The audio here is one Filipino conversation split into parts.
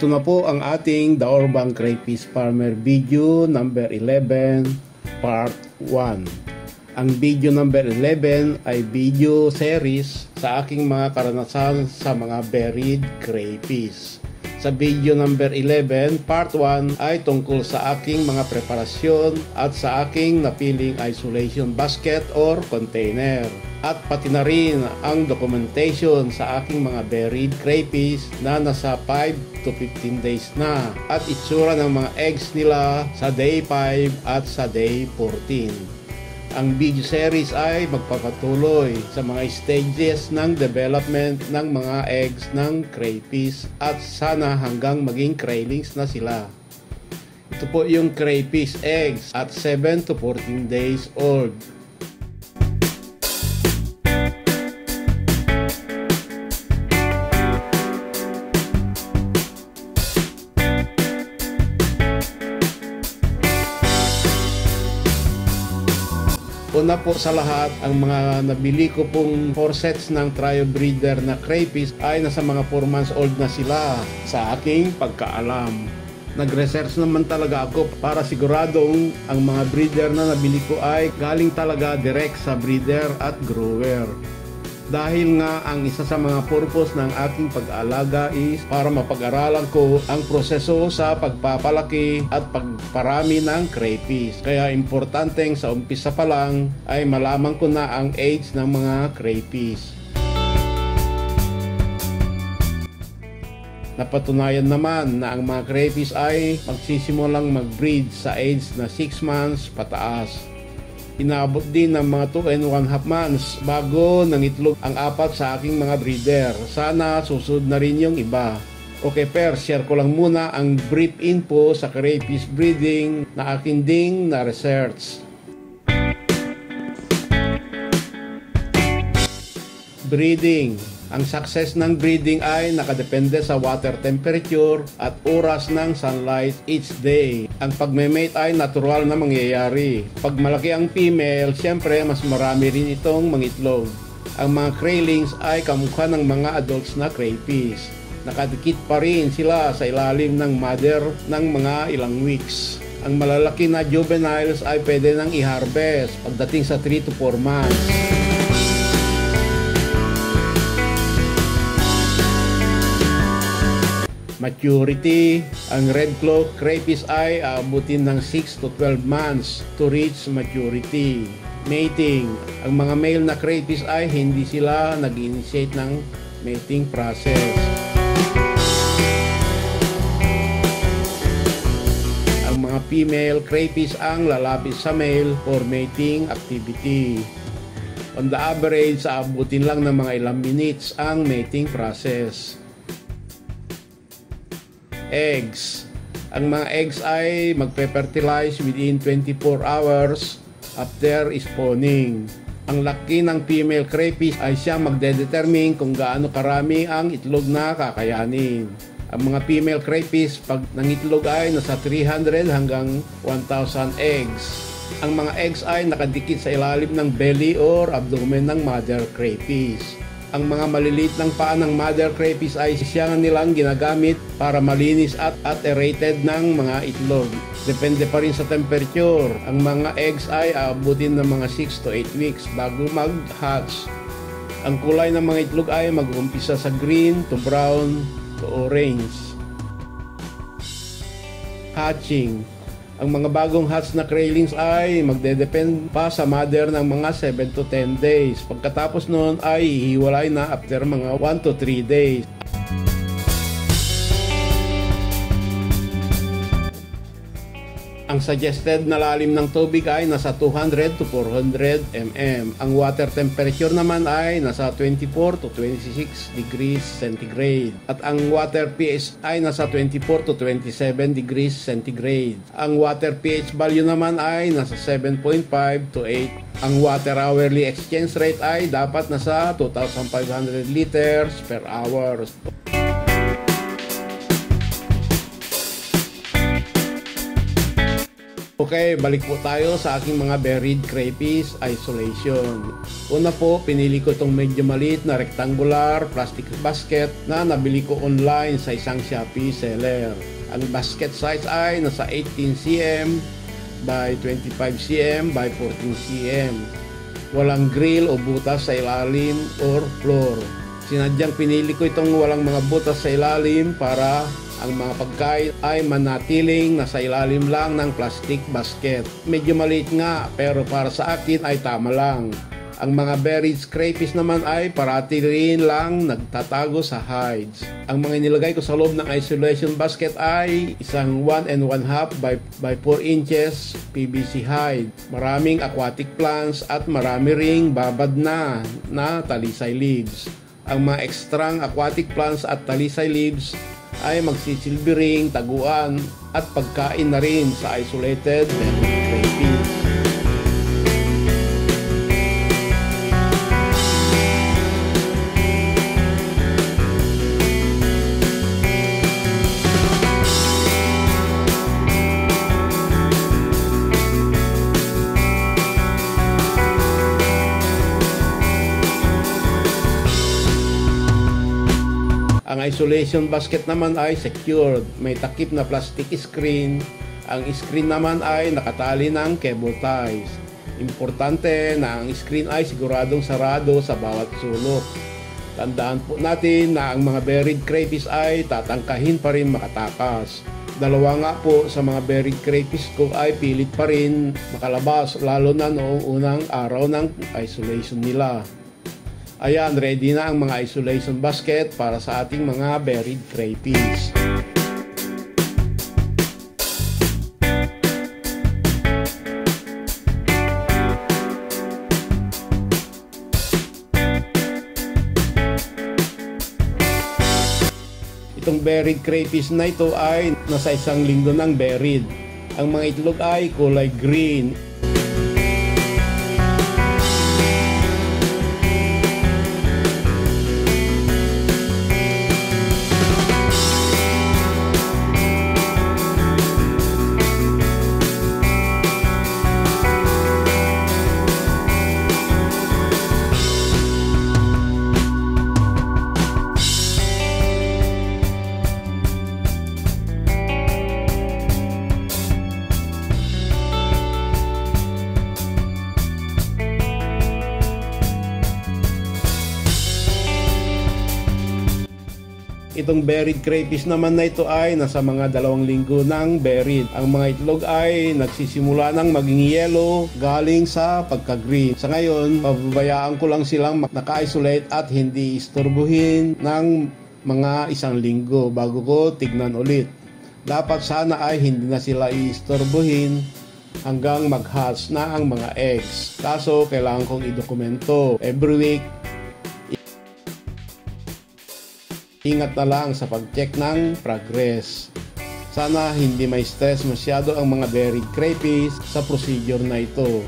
Ito na po ang ating Daorbang Crayfish Farmer video number 11 part 1. Ang video number 11 ay video series sa aking mga karanasan sa mga buried crayfish. Sa video number 11 part 1 ay tungkol sa aking mga preparasyon at sa aking napiling isolation basket or container. At pati na rin ang documentation sa aking mga buried crayfish na nasa 5 to 15 days na at itsura ng mga eggs nila sa day 5 at sa day 14. Ang video series ay magpapatuloy sa mga stages ng development ng mga eggs ng crayfish at sana hanggang maging craylings na sila. Ito po yung crayfish eggs at 7 to 14 days old. Una po sa lahat, ang mga nabili ko pong 4 sets ng trio breeder na crayfish ay nasa mga 4 months old na sila sa aking pagkaalam. Nag-research naman talaga ako para siguradong ang mga breeder na nabili ko ay galing talaga direct sa breeder at grower. Dahil nga ang isa sa mga purpose ng aking pag-aalaga is para mapag-aralan ko ang proseso sa pagpapalaki at pagparami ng crayfish. Kaya importanteng sa umpisa pa lang ay malaman ko na ang age ng mga crayfish. Napatunayan naman na ang mga crayfish ay magsisimulang mag-breed sa age na 6 months pataas. Inaabot din ng mga 2 and 1/2 months bago nangitlog ang 4 sa aking mga breeder. Sana susunod na rin yung iba. Okay, share ko lang muna ang brief info sa crayfish breeding na akin ding na-research. Breeding. Ang success ng breeding ay nakadepende sa water temperature at oras ng sunlight each day. Ang pagme-mate ay natural na mangyayari. Pag malaki ang female, siyempre mas marami rin itong mangitlog. Ang mga craylings ay kamukha ng mga adults na crayfish. Nakadikit pa rin sila sa ilalim ng mother ng mga ilang weeks. Ang malalaki na juveniles ay pwede nang i-harvest pagdating sa 3 to 4 months. Maturity. Ang red claw crayfish ay aabutin ng 6 to 12 months to reach maturity. Mating. Ang mga male na crayfish ay hindi sila nag-initiate ng mating process. Ang mga female crayfish ang lalapit sa male for mating activity. On the average, aabutin lang ng mga ilang minutes ang mating process. Eggs. Ang mga eggs ay magpe-fertilize within 24 hours after spawning. Ang laki ng female crayfish ay siyang magdedetermine kung gaano karami ang itlog na kakayanin. Ang mga female crayfish pag nangitlog ay nasa 300 hanggang 1,000 eggs. Ang mga eggs ay nakadikit sa ilalim ng belly or abdomen ng mother crayfish. Ang mga maliliit ng paa ng mother crayfish ay siya nilang ginagamit para malinis at aerated ng mga itlog. Depende pa rin sa temperature. Ang mga eggs ay aabutin ng mga 6 to 8 weeks bago mag-hatch. Ang kulay ng mga itlog ay mag-uumpisa sa green to brown to orange. Hatching. Ang mga bagong hatch na craylings ay magdedepend pa sa mother ng mga 7 to 10 days. Pagkatapos noon ay hihiwalay na after mga 1 to 3 days. Ang suggested na lalim ng tubig ay nasa 200 to 400 mm. Ang water temperature naman ay nasa 24 to 26 degrees centigrade. At ang water pH ay nasa 24 to 27 degrees centigrade. Ang water pH value naman ay nasa 7.5 to 8. Ang water hourly exchange rate ay dapat nasa 2,500 liters per hour. Okay, balik po tayo sa aking mga buried crayfish isolation. Una po, pinili ko itong medyo maliit na rectangular plastic basket na nabili ko online sa isang Shopee seller. Ang basket size ay nasa 18 cm by 25 cm by 14 cm. Walang grill o butas sa ilalim or floor. Sinadyang pinili ko itong walang mga butas sa ilalim para ang mga pagkain ay manatiling nasa ilalim lang ng plastic basket. Medyo maliit nga pero para sa akin ay tama lang. Ang mga buried crayfish naman ay parati rin lang nagtatago sa hides. Ang mga nilagay ko sa loob ng isolation basket ay isang 1 1/2 by 4 inches PVC hide. Maraming aquatic plants at marami ring babad na talisay leaves. Ang mga ekstrang aquatic plants at talisay leaves ay magsisilbi ring taguan at pagkain na rin sa isolated buried crayfish. Ang isolation basket naman ay secured. May takip na plastic screen. Ang screen naman ay nakatali ng cable ties. Importante na ang screen ay siguradong sarado sa bawat sulok. Tandaan po natin na ang mga buried crayfish ay tatangkahin pa rin makatakas. Dalawa nga po sa mga buried crayfish ko ay pilit pa rin makalabas lalo na noong unang araw ng isolation nila. Ayan, ready na ang mga isolation basket para sa ating mga buried crayfish. Itong buried crayfish na ito ay nasa 1 linggo ng buried. Ang mga itlog ay kulay green. Itong buried crayfish naman na ito ay nasa mga 2 linggo ng buried. Ang mga itlog ay nagsisimula ng maging yellow galing sa pagka-green. Sa ngayon, pababayaan ko lang silang naka-isolate at hindi istorbohin ng mga 1 linggo bago ko tignan ulit. Dapat sana ay hindi na sila istorbohin hanggang mag-hatch na ang mga eggs. Kaso kailangan kong idokumento every week. Ingat na lang sa pag-check ng progress. Sana hindi may stress masyado ang mga buried crayfish sa procedure na ito.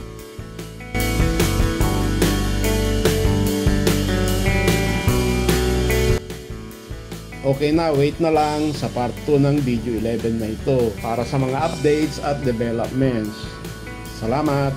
Okay na, wait na lang sa part 2 ng video 11 na ito para sa mga updates at developments. Salamat!